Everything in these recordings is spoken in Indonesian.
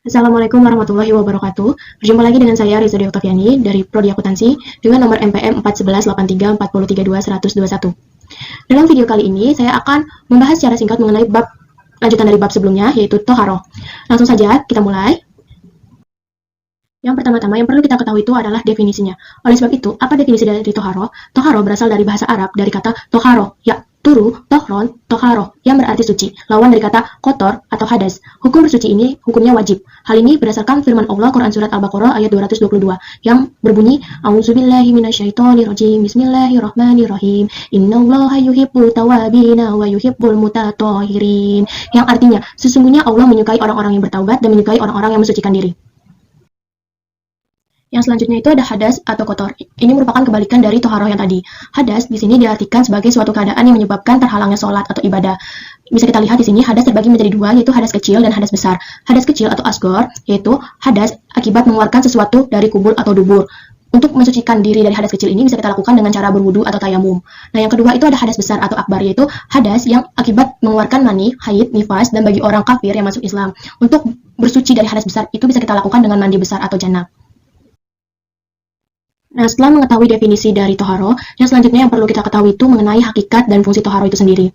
Assalamualaikum warahmatullahi wabarakatuh. Berjumpa lagi dengan saya Rizadi Oktaviani dari Prodi Akuntansi dengan nomor MPM 4118340321121. Dalam video kali ini saya akan membahas secara singkat mengenai bab lanjutan dari bab sebelumnya, yaitu Toharoh. Langsung saja kita mulai. Yang pertama-tama yang perlu kita ketahui itu adalah definisinya. Oleh sebab itu, apa definisi dari Toharoh? Toharoh berasal dari bahasa Arab dari kata toharoh, ya turu, tohron, toharoh, yang berarti suci, lawan dari kata kotor atau hadas. Hukum bersuci ini hukumnya wajib. Hal ini berdasarkan firman Allah Quran Surat Al-Baqarah ayat 222 yang berbunyi, A'udzubillahi minasyaitonirrajim, Bismillahirrahmanirrahim, Innallaha yuhibbul tawabina wa yuhibbul mutatahhirin. Yang artinya, sesungguhnya Allah menyukai orang-orang yang bertaubat dan menyukai orang-orang yang mensucikan diri. Yang selanjutnya itu ada hadas atau kotor. Ini merupakan kebalikan dari toharoh yang tadi. Hadas di sini diartikan sebagai suatu keadaan yang menyebabkan terhalangnya sholat atau ibadah. Bisa kita lihat di sini hadas terbagi menjadi dua, yaitu hadas kecil dan hadas besar. Hadas kecil atau asgor yaitu hadas akibat mengeluarkan sesuatu dari kubur atau dubur. Untuk mensucikan diri dari hadas kecil ini bisa kita lakukan dengan cara berwudu atau tayamum. Nah, yang kedua itu ada hadas besar atau akbar, yaitu hadas yang akibat mengeluarkan mani, haid, nifas, dan bagi orang kafir yang masuk Islam. Untuk bersuci dari hadas besar itu bisa kita lakukan dengan mandi besar atau janab. Nah, setelah mengetahui definisi dari toharoh, yang selanjutnya yang perlu kita ketahui itu mengenai hakikat dan fungsi toharoh itu sendiri.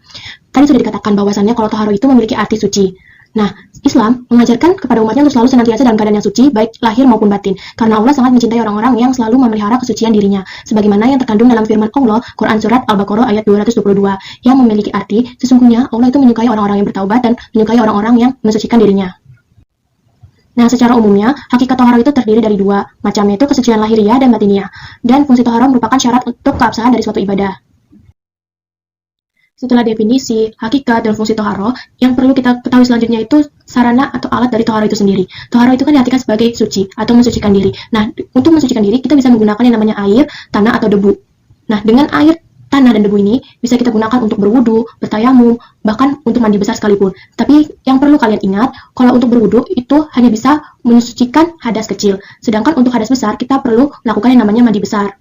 Tadi sudah dikatakan bahwasannya kalau toharoh itu memiliki arti suci. Nah, Islam mengajarkan kepada umatnya untuk selalu senantiasa dalam keadaan yang suci, baik lahir maupun batin. Karena Allah sangat mencintai orang-orang yang selalu memelihara kesucian dirinya. Sebagaimana yang terkandung dalam firman Allah, Quran Surat Al-Baqarah ayat 222, yang memiliki arti, sesungguhnya Allah itu menyukai orang-orang yang bertaubat dan menyukai orang-orang yang mensucikan dirinya. Nah, secara umumnya, hakikat toharoh itu terdiri dari dua macam, yaitu kesucian lahiriah dan batiniah. Dan fungsi toharoh merupakan syarat untuk keabsahan dari suatu ibadah. Setelah definisi, hakikat, dan fungsi toharoh, yang perlu kita ketahui selanjutnya itu sarana atau alat dari toharoh itu sendiri. Toharoh itu kan diartikan sebagai suci atau mensucikan diri. Nah, untuk mensucikan diri, kita bisa menggunakan yang namanya air, tanah, atau debu. Nah, dengan air, tanah, dan debu ini bisa kita gunakan untuk berwudu, bertayamum, bahkan untuk mandi besar sekalipun. Tapi yang perlu kalian ingat, kalau untuk berwudu itu hanya bisa mensucikan hadas kecil. Sedangkan untuk hadas besar kita perlu melakukan yang namanya mandi besar.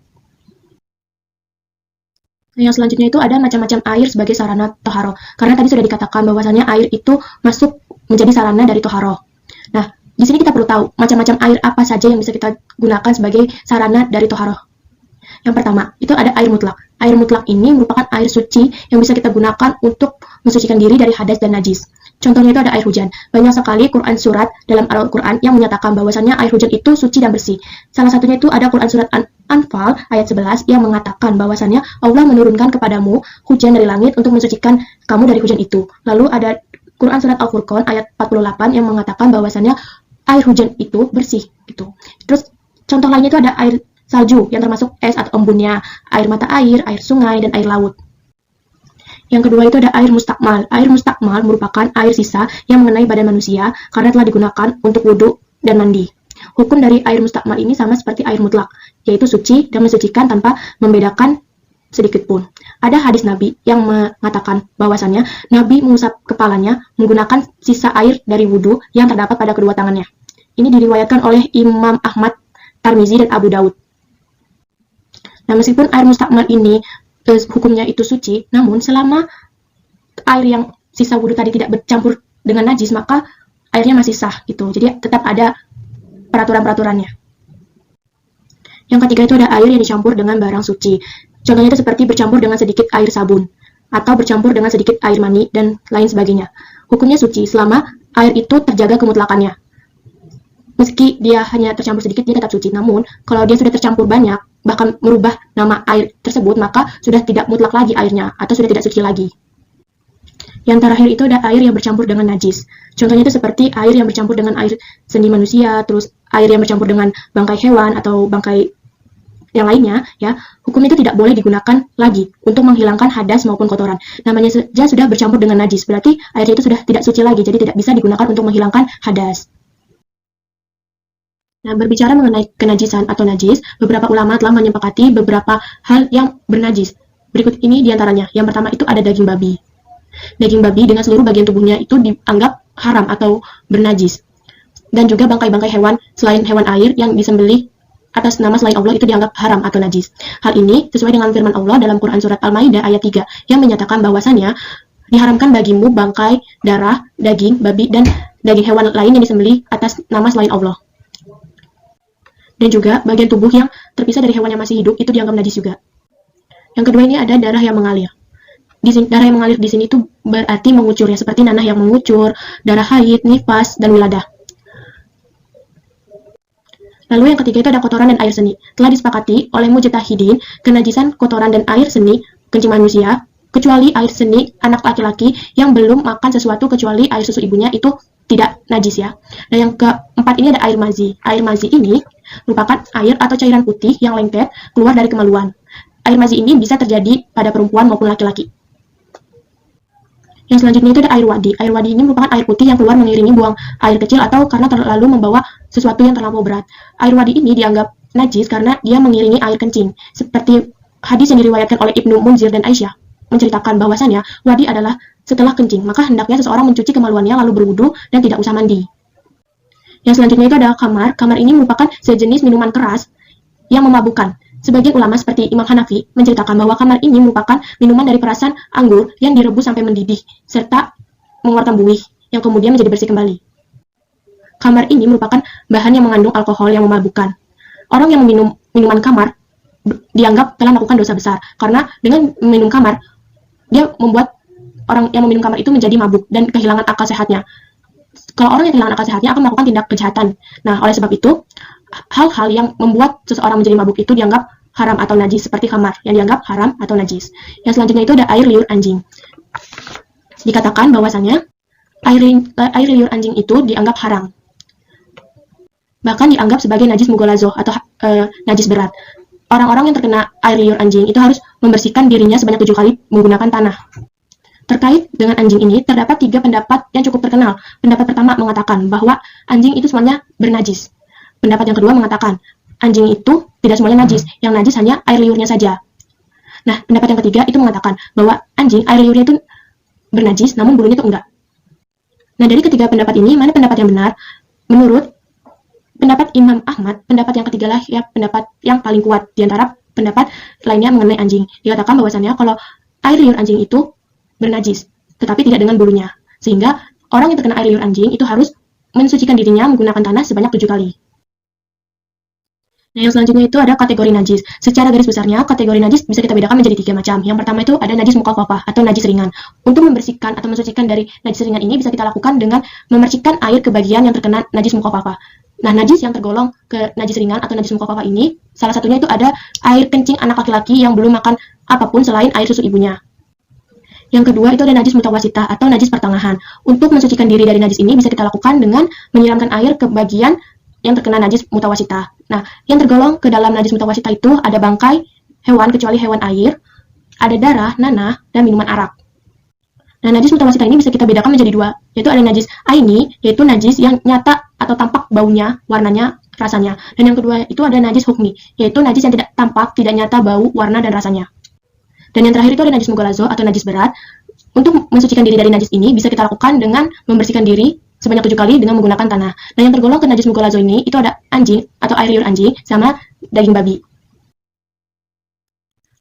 Nah, yang selanjutnya itu ada macam-macam air sebagai sarana toharoh. Karena tadi sudah dikatakan bahwasannya air itu masuk menjadi sarana dari toharoh. Nah, di sini kita perlu tahu macam-macam air apa saja yang bisa kita gunakan sebagai sarana dari toharoh. Yang pertama, itu ada air mutlak. Air mutlak ini merupakan air suci yang bisa kita gunakan untuk mensucikan diri dari hadas dan najis. Contohnya itu ada air hujan. Banyak sekali Quran surat dalam Al-Quran yang menyatakan bahwasannya air hujan itu suci dan bersih. Salah satunya itu ada Quran surat Anfal ayat 11 yang mengatakan bahwasannya Allah menurunkan kepadamu hujan dari langit untuk mensucikan kamu dari hujan itu. Lalu ada Quran surat Al-Furqan ayat 48 yang mengatakan bahwasannya air hujan itu bersih gitu. Terus contoh lainnya itu ada air salju yang termasuk es atau embunnya, air mata air sungai, dan air laut. Yang kedua itu ada air mustakmal. Air mustakmal merupakan air sisa yang mengenai badan manusia karena telah digunakan untuk wudhu dan mandi. Hukum dari air mustakmal ini sama seperti air mutlak, yaitu suci dan mensucikan tanpa membedakan sedikit pun. Ada hadis Nabi yang mengatakan bahwasannya Nabi mengusap kepalanya menggunakan sisa air dari wudhu yang terdapat pada kedua tangannya. Ini diriwayatkan oleh Imam Ahmad, Tirmizi, dan Abu Daud. Nah, meskipun air mustakmal ini hukumnya itu suci, namun selama air yang sisa wudhu tadi tidak bercampur dengan najis, maka airnya masih sah gitu. Jadi tetap ada peraturan-peraturannya. Yang ketiga itu ada air yang dicampur dengan barang suci. Contohnya itu seperti bercampur dengan sedikit air sabun, atau bercampur dengan sedikit air mani, dan lain sebagainya. Hukumnya suci selama air itu terjaga kemutlakannya. Meski dia hanya tercampur sedikit, dia tetap suci. Namun, kalau dia sudah tercampur banyak, bahkan merubah nama air tersebut, maka sudah tidak mutlak lagi airnya, atau sudah tidak suci lagi. Yang terakhir itu ada air yang bercampur dengan najis. Contohnya itu seperti air yang bercampur dengan air sendi manusia, terus air yang bercampur dengan bangkai hewan atau bangkai yang lainnya, ya. Hukum itu tidak boleh digunakan lagi untuk menghilangkan hadas maupun kotoran. Namanya saja sudah bercampur dengan najis, berarti airnya itu sudah tidak suci lagi, jadi tidak bisa digunakan untuk menghilangkan hadas. Nah, berbicara mengenai kenajisan atau najis, beberapa ulama telah menyepakati beberapa hal yang bernajis. Berikut ini diantaranya. Yang pertama itu ada daging babi. Daging babi dengan seluruh bagian tubuhnya itu dianggap haram atau bernajis. Dan juga bangkai-bangkai hewan selain hewan air yang disembelih atas nama selain Allah itu dianggap haram atau najis. Hal ini sesuai dengan firman Allah dalam Quran Surat Al-Maidah ayat 3 yang menyatakan bahwasannya diharamkan bagimu bangkai, darah, daging, babi, dan daging hewan lain yang disembelih atas nama selain Allah. Dan juga bagian tubuh yang terpisah dari hewan yang masih hidup itu dianggap najis juga. Yang kedua ini ada darah yang mengalir. Darah yang mengalir di sini itu berarti mengucur ya, seperti nanah yang mengucur, darah haid, nifas, dan wiladah. Lalu yang ketiga itu ada kotoran dan air seni. Telah disepakati oleh mujtahidin kenajisan kotoran dan air seni kencing manusia, kecuali air seni anak laki-laki yang belum makan sesuatu kecuali air susu ibunya, itu tidak najis ya. Nah yang keempat ini ada air mazi. Air mazi ini merupakan air atau cairan putih yang lengket keluar dari kemaluan. Air mazi ini bisa terjadi pada perempuan maupun laki-laki. Yang selanjutnya itu ada air wadi. Air wadi ini merupakan air putih yang keluar mengiringi buang air kecil atau karena terlalu membawa sesuatu yang terlampau berat. Air wadi ini dianggap najis karena dia mengiringi air kencing. Seperti hadis yang diriwayatkan oleh Ibnu Munzir dan Aisyah menceritakan bahwasannya wadi adalah setelah kencing, maka hendaknya seseorang mencuci kemaluannya lalu berwudu dan tidak usah mandi. Yang selanjutnya itu ada kamar. Kamar ini merupakan sejenis minuman keras yang memabukkan. Sebagian ulama seperti Imam Hanafi menceritakan bahwa kamar ini merupakan minuman dari perasan anggur yang direbus sampai mendidih, serta mengeluarkan buih yang kemudian menjadi bersih kembali. Kamar ini merupakan bahan yang mengandung alkohol yang memabukkan. Orang yang meminum minuman kamar dianggap telah melakukan dosa besar, karena dengan meminum kamar, dia membuat orang yang meminum kamar itu menjadi mabuk dan kehilangan akal sehatnya. Kalau orang yang kehilangan akal sehatnya akan melakukan tindak kejahatan. Nah, oleh sebab itu, hal-hal yang membuat seseorang menjadi mabuk itu dianggap haram atau najis, seperti khamar yang dianggap haram atau najis. Yang selanjutnya itu ada air liur anjing. Dikatakan bahwasanya air liur anjing itu dianggap haram. Bahkan dianggap sebagai najis mughallazoh atau najis berat. Orang-orang yang terkena air liur anjing itu harus membersihkan dirinya sebanyak 7 kali menggunakan tanah. Terkait dengan anjing ini, terdapat 3 pendapat yang cukup terkenal. Pendapat pertama mengatakan bahwa anjing itu semuanya bernajis. Pendapat yang kedua mengatakan, anjing itu tidak semuanya najis, yang najis hanya air liurnya saja. Nah, pendapat yang ketiga itu mengatakan bahwa anjing, air liurnya itu bernajis, namun bulunya itu enggak. Nah, dari ketiga pendapat ini, mana pendapat yang benar? Menurut pendapat Imam Ahmad, pendapat yang ketiga lah ya pendapat yang paling kuat di antara pendapat lainnya mengenai anjing. Dikatakan bahwasannya kalau air liur anjing itu bernajis, tetapi tidak dengan bulunya. Sehingga orang yang terkena air liur anjing itu harus mensucikan dirinya menggunakan tanah sebanyak 7 kali. Nah, yang selanjutnya itu ada kategori najis. Secara garis besarnya, kategori najis bisa kita bedakan menjadi 3 macam. Yang pertama itu ada najis mukhaffafah atau najis ringan. Untuk membersihkan atau mensucikan dari najis ringan ini bisa kita lakukan dengan memercikkan air ke bagian yang terkena najis mukhaffafah. Nah, najis yang tergolong ke najis ringan atau najis mukhaffafah ini, salah satunya itu ada air kencing anak laki-laki yang belum makan apapun selain air susu ibunya. Yang kedua itu ada najis mutawasitah atau najis pertengahan. Untuk mensucikan diri dari najis ini bisa kita lakukan dengan menyiramkan air ke bagian yang terkena najis mutawasitah. Nah, yang tergolong ke dalam najis mutawasitah itu ada bangkai hewan kecuali hewan air, ada darah, nanah, dan minuman arak. Nah, najis mutawasitah ini bisa kita bedakan menjadi 2, yaitu ada najis aini, yaitu najis yang nyata atau tampak baunya, warnanya, rasanya. Dan yang kedua itu ada najis hukmi, yaitu najis yang tidak tampak, tidak nyata bau, warna, dan rasanya. Dan yang terakhir itu ada najis mughallazoh atau najis berat. Untuk mensucikan diri dari najis ini bisa kita lakukan dengan membersihkan diri sebanyak 7 kali dengan menggunakan tanah. Nah, yang tergolong ke najis mughallazoh ini itu ada anjing atau air liur anjing sama daging babi.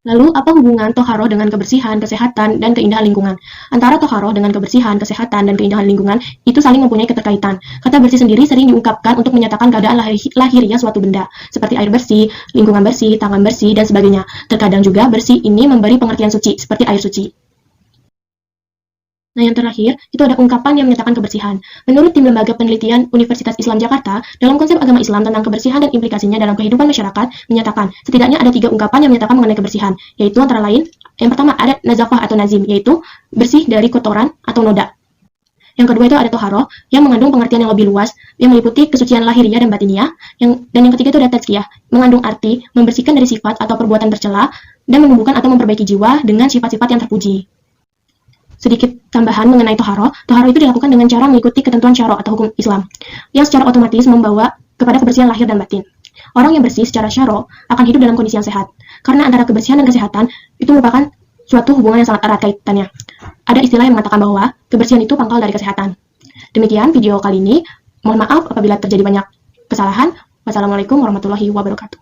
Lalu, apa hubungan toharoh dengan kebersihan, kesehatan, dan keindahan lingkungan? Antara toharoh dengan kebersihan, kesehatan, dan keindahan lingkungan itu saling mempunyai keterkaitan. Kata bersih sendiri sering diungkapkan untuk menyatakan keadaan lahiriah suatu benda, seperti air bersih, lingkungan bersih, tangan bersih, dan sebagainya. Terkadang juga bersih ini memberi pengertian suci, seperti air suci. Nah, yang terakhir, itu ada ungkapan yang menyatakan kebersihan. Menurut tim Lembaga Penelitian Universitas Islam Jakarta, dalam konsep agama Islam tentang kebersihan dan implikasinya dalam kehidupan masyarakat, menyatakan setidaknya ada 3 ungkapan yang menyatakan mengenai kebersihan, yaitu antara lain, yang pertama ada nazafah atau nazim, yaitu bersih dari kotoran atau noda. Yang kedua itu ada toharoh, yang mengandung pengertian yang lebih luas, yang meliputi kesucian lahiriah dan batiniah, dan yang ketiga itu ada tazkiyah, mengandung arti membersihkan dari sifat atau perbuatan tercela, dan menumbuhkan atau memperbaiki jiwa dengan sifat-sifat yang terpuji. Sedikit tambahan mengenai toharoh itu dilakukan dengan cara mengikuti ketentuan syara' atau hukum Islam, yang secara otomatis membawa kepada kebersihan lahir dan batin. Orang yang bersih secara syara' akan hidup dalam kondisi yang sehat, karena antara kebersihan dan kesehatan itu merupakan suatu hubungan yang sangat erat kaitannya. Ada istilah yang mengatakan bahwa kebersihan itu pangkal dari kesehatan. Demikian video kali ini, mohon maaf apabila terjadi banyak kesalahan. Wassalamualaikum warahmatullahi wabarakatuh.